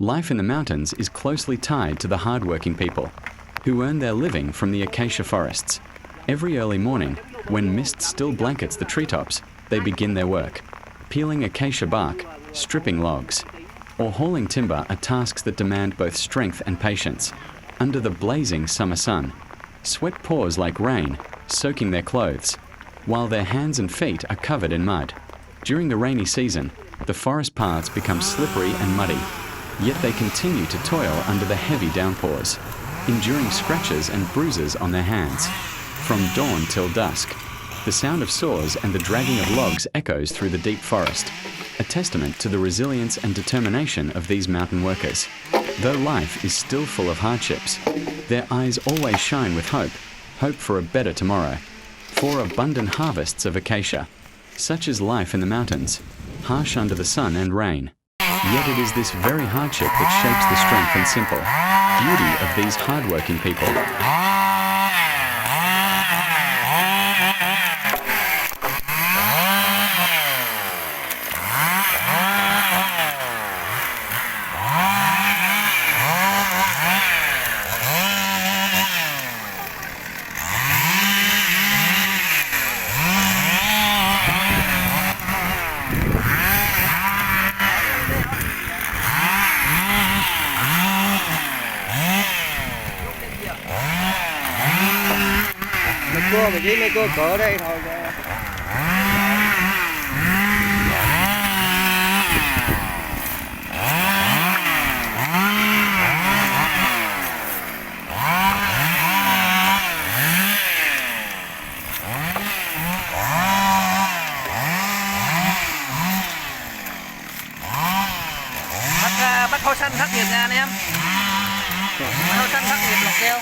Life in the mountains is closely tied to the hardworking people, who earn their living from the acacia forests. Every early morning, when mist still blankets the treetops, they begin their work. Peeling acacia bark, stripping logs, or hauling timber are tasks that demand both strength and patience. Under the blazing summer sun, sweat pours like rain, soaking their clothes, while their hands and feet are covered in mud. During the rainy season, the forest paths become slippery and muddy, yet they continue to toil under the heavy downpours, enduring scratches and bruises on their hands. From dawn till dusk, the sound of saws and the dragging of logs echoes through the deep forest, a testament to the resilience and determination of these mountain workers. Though life is still full of hardships, their eyes always shine with hope for a better tomorrow, for abundant harvests of acacia. Such is life in the mountains, harsh under the sun and rain. Yet it is this very hardship that shapes the strength and simple beauty of these hardworking people. Cua mà chỉ mấy cua cỡ đây thôi. Bắt thôi săn khắc nghiệt nha anh em. Bắt thôi săn khắc nghiệt lọc keo.